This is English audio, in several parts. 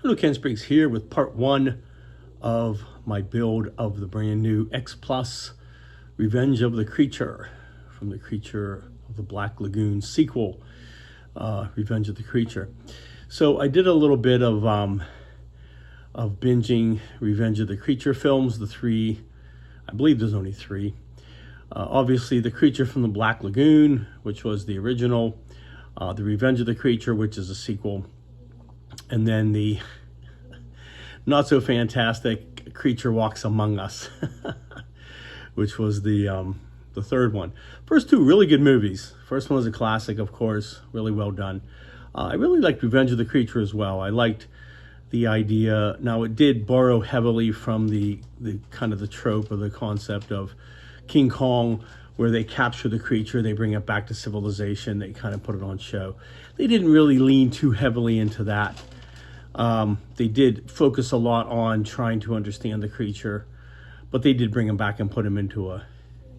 Hello, Ken Spriggs here with part one of my build of the brand new X Plus Revenge of the Creature from the Creature of the Black Lagoon sequel, Revenge of the Creature. So I did a little bit of binging Revenge of the Creature films, the three, I believe there's only three. Obviously, The Creature from the Black Lagoon, which was the original, The Revenge of the Creature, which is a sequel, and then the not so fantastic Creature Walks Among Us, which was the third one. First two really good movies. First one was a classic, of course, really well done. I really liked Revenge of the Creature as well. I liked the idea. Now, it did borrow heavily from the kind of the trope or the concept of King Kong, where they capture the creature, they bring it back to civilization, they kind of put it on show. They didn't really lean too heavily into that. They did focus a lot on trying to understand the creature, but they did bring him back and put him into a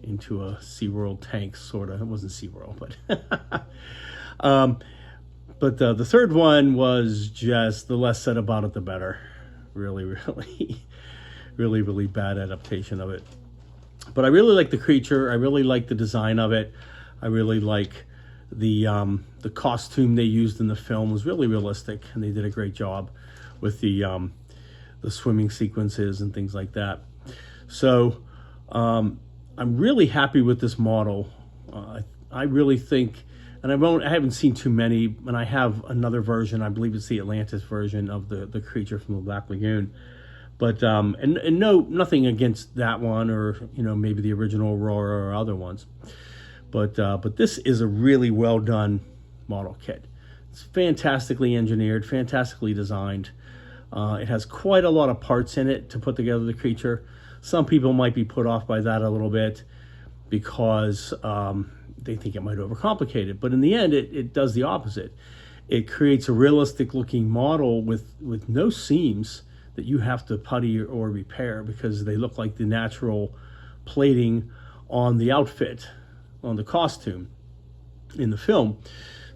SeaWorld tank, sort of. It wasn't SeaWorld, but the third one was just, the less said about it, the better. Really, really bad adaptation of it. But I really like the creature. I really like the design of it. I really like the costume they used in the film was really realistic, and they did a great job with the swimming sequences and things like that. So I'm really happy with this model. I really think, and I haven't seen too many, and I have another version. I believe it's the Atlantis version of the Creature from the Black Lagoon. But and no, nothing against that one, or maybe the original Aurora or other ones. But this is a really well done model kit. It's fantastically engineered, fantastically designed. It has quite a lot of parts in it to put together the creature. Some people might be put off by that a little bit because they think it might overcomplicate it. But in the end, it does the opposite. It creates a realistic looking model with no seams that you have to putty or repair, because they look like the natural plating on the outfit, on the costume in the film.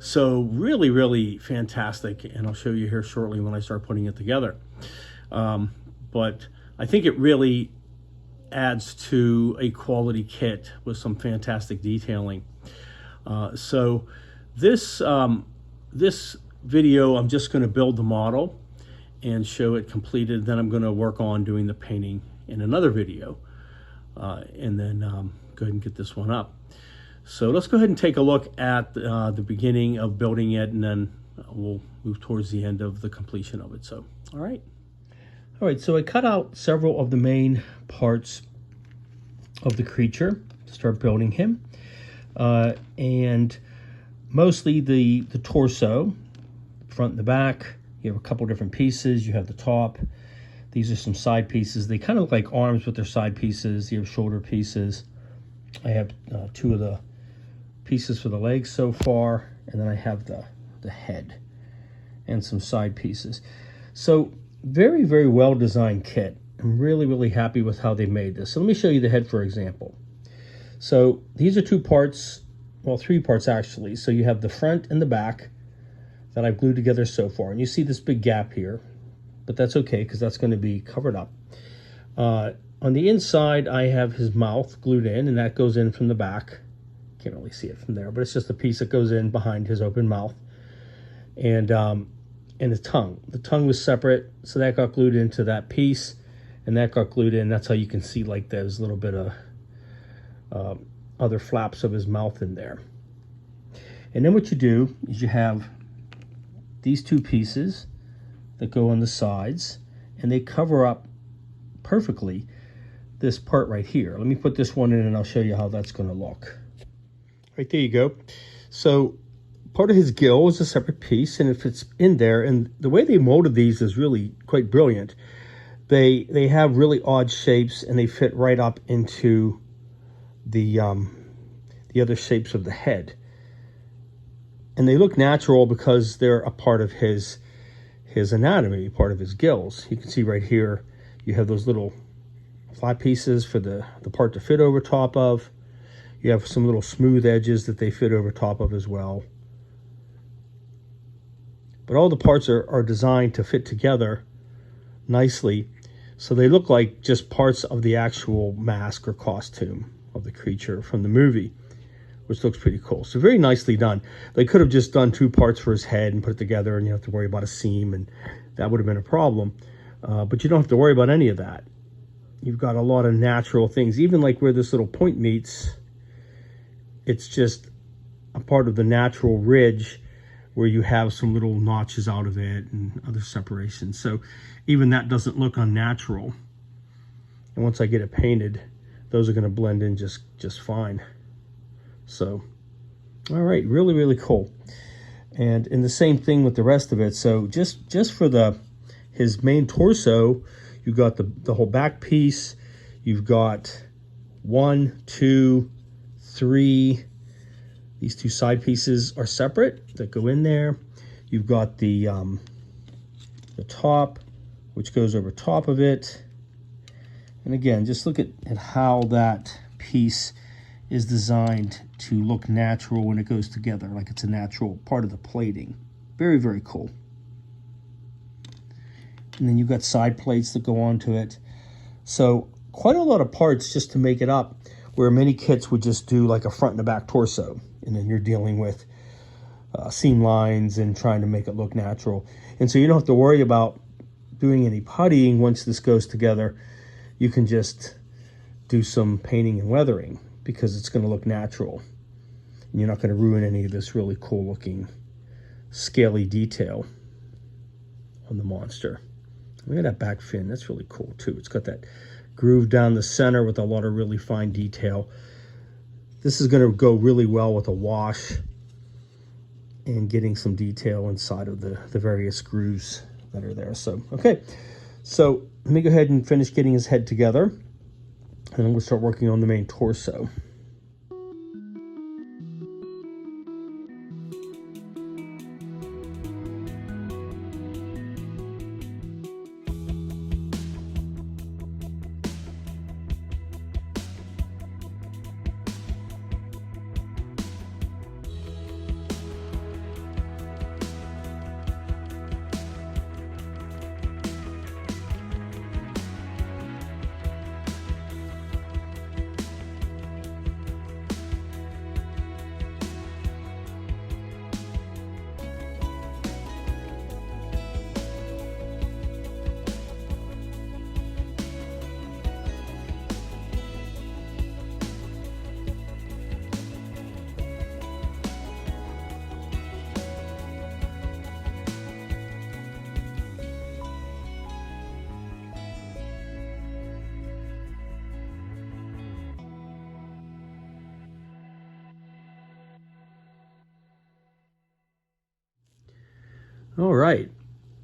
So really fantastic, and I'll show you here shortly when I start putting it together. But I think it really adds to a quality kit with some fantastic detailing. So this video, I'm just going to build the model and show it completed. Then I'm going to work on doing the painting in another video, and then go ahead and get this one up. So let's go ahead and take a look at the beginning of building it, and then we'll move towards the end of the completion of it. So, all right, so I cut out several of the main parts of the creature to start building him, and mostly the torso, front and the back. You have a couple different pieces. You have the top. These are some side pieces. They kind of look like arms, but they're side pieces. You have shoulder pieces. I have two of the pieces for the legs so far, and then I have the head and some side pieces. So very well designed kit. I'm really happy with how they made this. So let me show you the head, for example. So these are two parts, well, three parts actually. So you have the front and the back that I've glued together so far. And you see this big gap here, but that's okay because that's going to be covered up. On the inside, I have his mouth glued in, and that goes in from the back. Can't really see it from there, but it's just a piece that goes in behind his open mouth. And the tongue. The tongue was separate, so that got glued into that piece, and that got glued in. That's how you can see like there's a little bit of other flaps of his mouth in there. And then what you do is you have these two pieces that go on the sides, and they cover up perfectly this part right here. Let me put this one in, and I'll show you how that's going to look. Right, there you go. So part of his gill is a separate piece, and if it's in there, and the way they molded these is really quite brilliant. They have really odd shapes, and they fit right up into the other shapes of the head. And they look natural because they're a part of his anatomy, part of his gills. You can see right here, you have those little flat pieces for the part to fit over top of. You have some little smooth edges that they fit over top of as well. but all the parts are designed to fit together nicely, so they look like just parts of the actual mask or costume of the creature from the movie, which looks pretty cool. So very nicely done. They could have just done 2 parts for his head and put it together, and you have to worry about a seam, and that would have been a problem. But you don't have to worry about any of that. You've got a lot of natural things. Even like where this little point meets, it's just a part of the natural ridge where you have some little notches out of it and other separations. So even that doesn't look unnatural. And once I get it painted, those are going to blend in just fine. So, all right, really, really cool. And the same thing with the rest of it. So just for his main torso, you've got the whole back piece. You've got 1, 2, 3. These 2 side pieces are separate that go in there. You've got the top, which goes over top of it. And again, just look at how that piece is designed to look natural when it goes together, like it's a natural part of the plating. Very, very cool. And then you've got side plates that go onto it. So quite a lot of parts just to make it up, where many kits would just do like a front and a back torso. And then you're dealing with seam lines and trying to make it look natural. And so you don't have to worry about doing any puttying once this goes together. You can just do some painting and weathering because it's going to look natural. And you're not going to ruin any of this really cool looking scaly detail on the monster. Look at that back fin. That's really cool too. It's got that groove down the center with a lot of really fine detail. This is going to go really well with a wash and getting some detail inside of the various grooves that are there. So, okay. So let me go ahead and finish getting his head together, and then we'll start working on the main torso. All right,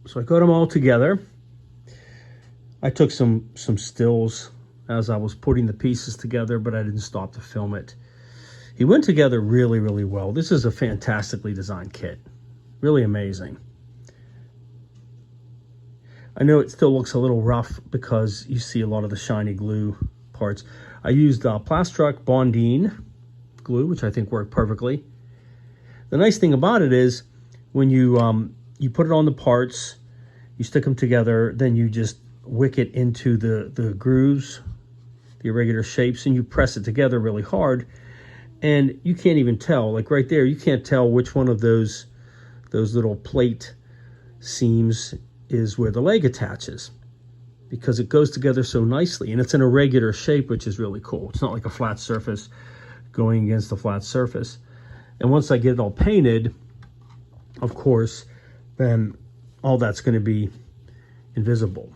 so I got them all together. I took some stills as I was putting the pieces together, but I didn't stop to film it. He went together really, really well. This is a fantastically designed kit. Really amazing. I know it still looks a little rough because you see a lot of the shiny glue parts. I used Plastruc Bonding glue, which I think worked perfectly. The nice thing about it is when you put it on the parts, you stick them together, then you just wick it into the grooves, the irregular shapes, and you press it together really hard. And you can't even tell, like right there, you can't tell which one of those little plate seams is where the leg attaches, because it goes together so nicely. And it's an irregular shape, which is really cool. It's not like a flat surface going against a flat surface. And once I get it all painted, of course, then all that's going to be invisible.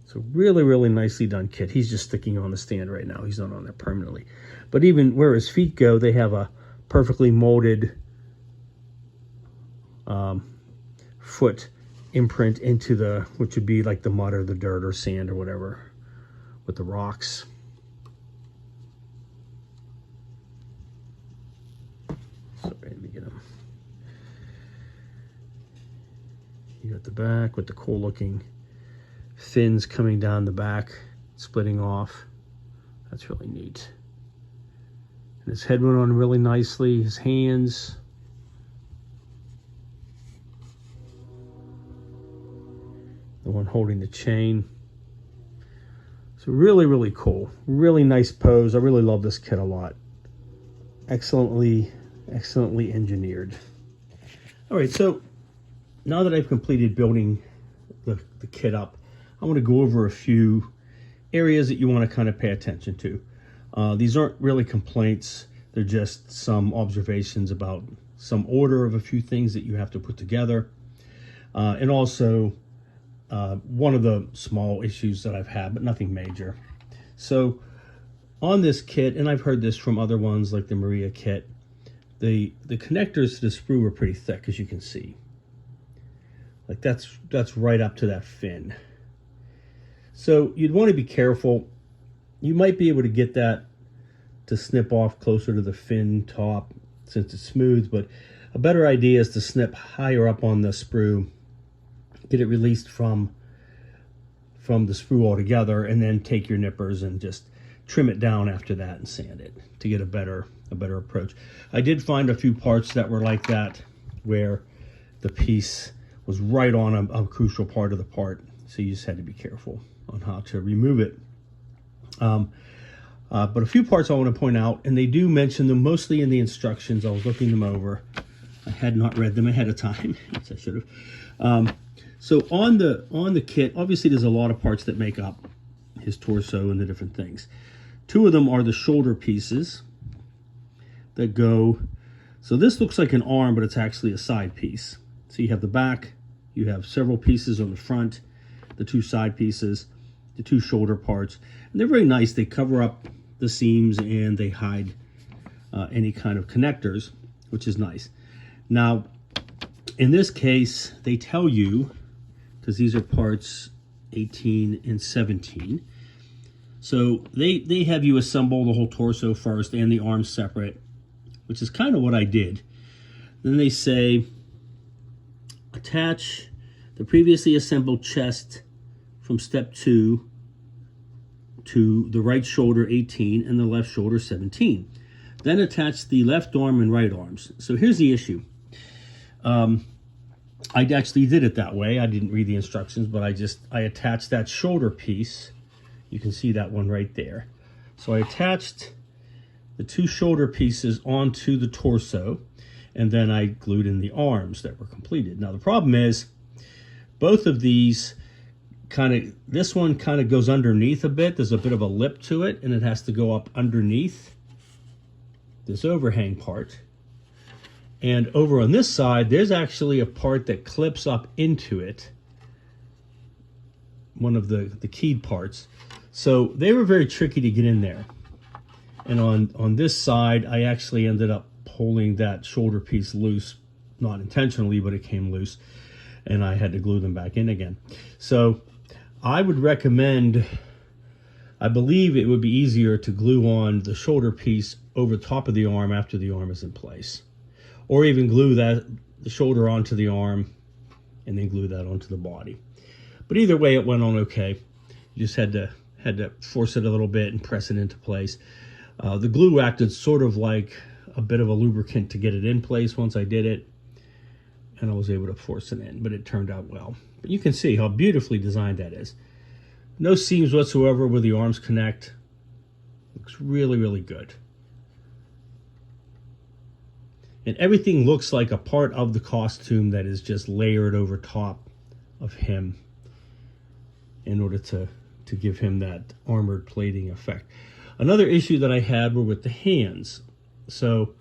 So really, really nicely done kit. He's just sticking on the stand right now. He's not on there permanently. But even where his feet go, they have a perfectly molded foot imprint into which would be like the mud or the dirt or sand or whatever with the rocks. So let me get him. You got the back with the cool looking fins coming down the back, splitting off. That's really neat. And his head went on really nicely. His hands. the one holding the chain. So really, really cool. Really nice pose. I really love this kit a lot. Excellently engineered. All right, so now that I've completed building the kit up, I want to go over a few areas that you want to kind of pay attention to. These aren't really complaints. They're just some observations about some order of a few things that you have to put together. And also one of the small issues that I've had, but nothing major. So on this kit, and I've heard this from other ones like the Maria kit, the connectors to the sprue are pretty thick, as you can see. Like that's right up to that fin. So you'd want to be careful. You might be able to get that to snip off closer to the fin top since it's smooth, but a better idea is to snip higher up on the sprue, get it released from the sprue altogether, and then take your nippers and just trim it down after that and sand it to get a better approach. I did find a few parts that were like that, where the piece was right on a crucial part of the part, so you just had to be careful on how to remove it. But a few parts I want to point out, and they do mention them mostly in the instructions. I was looking them over. I had not read them ahead of time, yes, I should have. So on the kit, obviously there's a lot of parts that make up his torso and the different things. Two of them are the shoulder pieces that go. So this looks like an arm, but it's actually a side piece. So you have the back, you have several pieces on the front, the two side pieces, the two shoulder parts, and they're very nice. They cover up the seams and they hide any kind of connectors, which is nice. Now, in this case, they tell you, because these are parts 18 and 17, so they have you assemble the whole torso first and the arms separate, which is kind of what I did. Then they say, attach the previously assembled chest from step 2 to the right shoulder 18 and the left shoulder 17. Then attach the left arm and right arms. So here's the issue. I actually did it that way. I didn't read the instructions, but I attached that shoulder piece. You can see that one right there. So I attached the two shoulder pieces onto the torso, and then I glued in the arms that were completed. Now the problem is, both of these this one kind of goes underneath a bit. There's a bit of a lip to it, and it has to go up underneath this overhang part. And over on this side, there's actually a part that clips up into it, one of the keyed parts. So they were very tricky to get in there. And on this side, I actually ended up pulling that shoulder piece loose, not intentionally, but it came loose, and I had to glue them back in again. So I would recommend, I believe it would be easier to glue on the shoulder piece over top of the arm after the arm is in place. Or even glue the shoulder onto the arm and then glue that onto the body. But either way, it went on okay. You just had to force it a little bit and press it into place. The glue acted sort of like a bit of a lubricant to get it in place once I did it, and I was able to force it in, but it turned out well. But you can see how beautifully designed that is. No seams whatsoever where the arms connect. Looks really, really good. And everything looks like a part of the costume that is just layered over top of him in order to give him that armored plating effect. Another issue that I had were with the hands. So,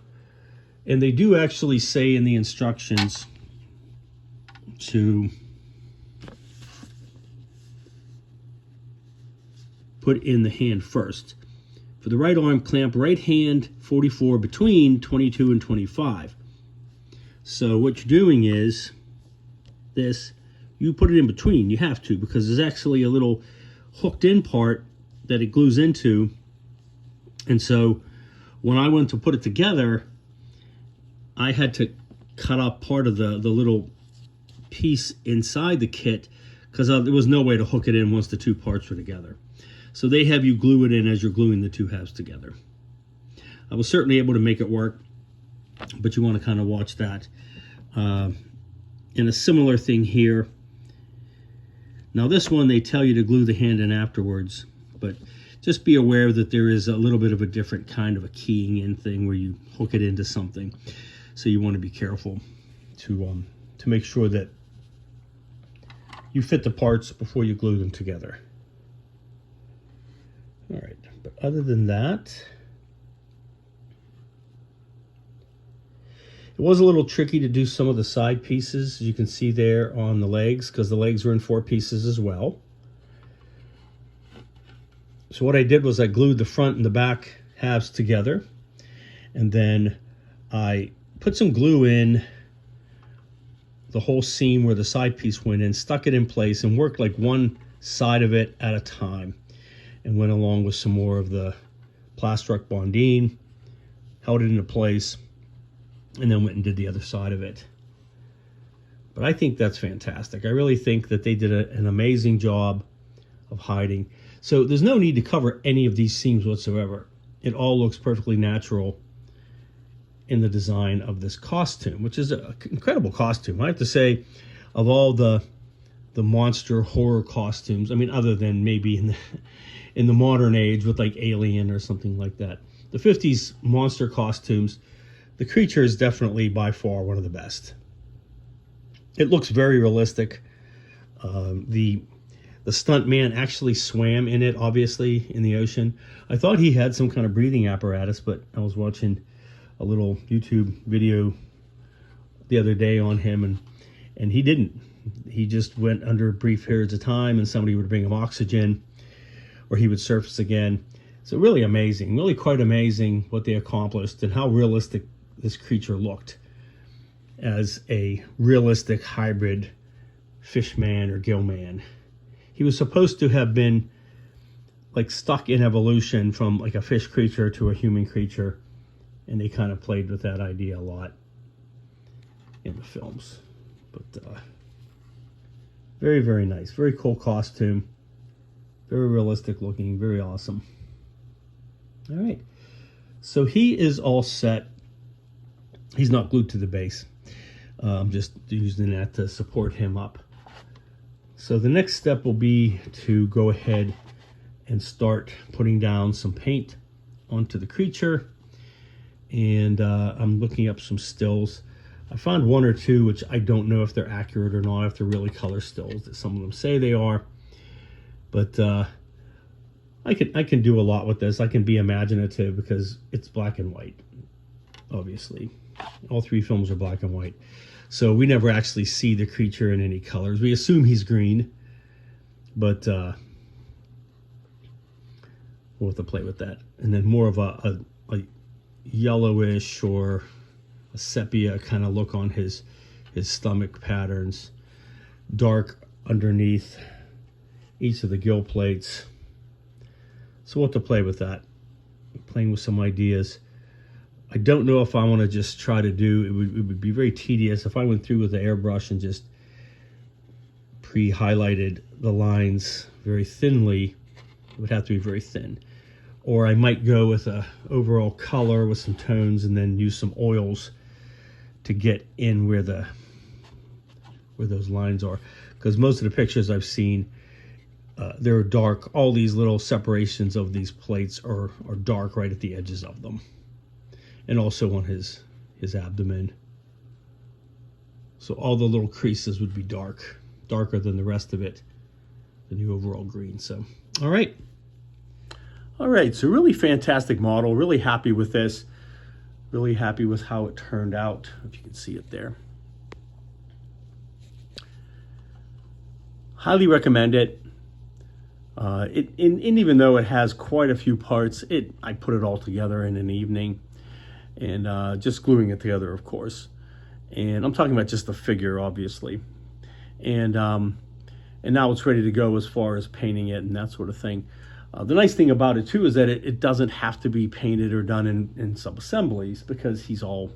and they do actually say in the instructions to put in the hand first. For the right arm, clamp right hand 44 between 22 and 25. So what you're doing is this, you put it in between. You have to, because there's actually a little hooked in part that it glues into. And so when I went to put it together, I had to cut off part of the little piece inside the kit, because there was no way to hook it in once the two parts were together. So they have you glue it in as you're gluing the two halves together. I was certainly able to make it work, but you want to kind of watch that. And a similar thing here. Now this one, they tell you to glue the hand in afterwards, but just be aware that there is a little bit of a different kind of a keying in thing where you hook it into something. So you want to be careful to make sure that you fit the parts before you glue them together. All right, but other than that, it was a little tricky to do some of the side pieces, as you can see there on the legs, because the legs were in 4 pieces as well. So what I did was I glued the front and the back halves together, and then I put some glue in the whole seam where the side piece went in, stuck it in place, and worked like one side of it at a time, and went along with some more of the Plastruct Bonding, held it into place, and then went and did the other side of it. But I think that's fantastic. I really think that they did an amazing job of hiding. So there's no need to cover any of these seams whatsoever. It all looks perfectly natural in the design of this costume, which is an incredible costume. I have to say, of all the monster horror costumes, I mean, other than maybe in the modern age with like Alien or something like that, the 50s monster costumes, the creature is definitely by far one of the best. It looks very realistic. The stunt man actually swam in it, obviously, in the ocean. I thought he had some kind of breathing apparatus, but I was watching a little YouTube video the other day on him, and he didn't. He just went under brief periods of time, and somebody would bring him oxygen, or he would surface again. So really amazing, really quite amazing what they accomplished and how realistic this creature looked as a realistic hybrid fish man or gill man. He was supposed to have been like stuck in evolution from like a fish creature to a human creature, and they kind of played with that idea a lot in the films. But very, very nice, very cool costume, very realistic looking, very awesome. All right, so he is all set. He's not glued to the base. I'm just using that to support him up. So the next step will be to go ahead and start putting down some paint onto the creature. And I'm looking up some stills. I found 1 or 2, which I don't know if they're accurate or not, if they're really color stills, that some of them say they are. But I can do a lot with this. I can be imaginative because it's black and white, obviously. All 3 films are black and white. So we never actually see the creature in any colors. We assume he's green, but we'll have to play with that. And then more of a yellowish or a sepia kind of look on his stomach patterns. Dark underneath each of the gill plates. So we'll have to play with that. Playing with some ideas. I don't know if I want to just try to do, it would be very tedious if I went through with the airbrush and just pre-highlighted the lines very thinly. It would have to be very thin. Or I might go with a overall color with some tones and then use some oils to get in where those lines are. Because most of the pictures I've seen, they're dark. All these little separations of these plates are dark right at the edges of them. And also on his abdomen. So all the little creases would be darker than the rest of it, the new overall green. So, all right. All right, so really fantastic model. Really happy with this. Really happy with how it turned out, if you can see it there. Highly recommend it. And even though it has quite a few parts, I put it all together in an evening. And just gluing it together, of course. And I'm talking about just the figure, obviously. And now it's ready to go as far as painting it and that sort of thing. The nice thing about it, too, is that it doesn't have to be painted or done in sub-assemblies, because he's all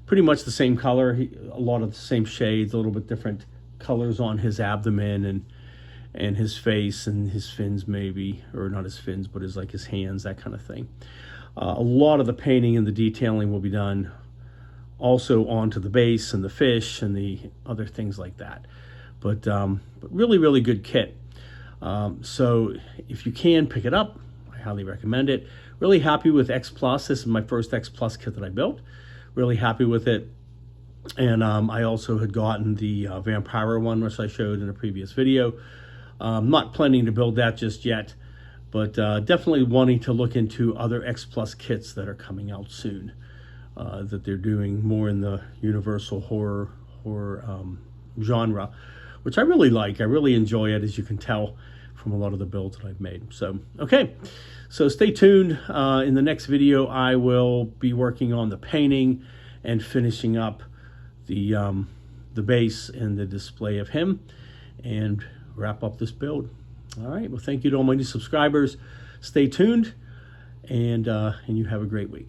pretty much the same color. A lot of the same shades, a little bit different colors on his abdomen and his face and his fins maybe, or not his fins, but his hands, that kind of thing. A lot of the painting and the detailing will be done also onto the base and the fish and the other things like that. but really, really good kit. So if you can pick it up, I highly recommend it. Really happy with X Plus. This is my first X Plus kit that I built. Really happy with it. And I also had gotten the Vampira one, which I showed in a previous video. Not planning to build that just yet, but definitely wanting to look into other X Plus kits that are coming out soon, that they're doing more in the universal horror genre, which I really like. I really enjoy it, as you can tell from a lot of the builds that I've made. So, okay, so stay tuned. In the next video, I will be working on the painting and finishing up the base and the display of him, and wrap up this build. All right, well, thank you to all my new subscribers. Stay tuned, and you have a great week.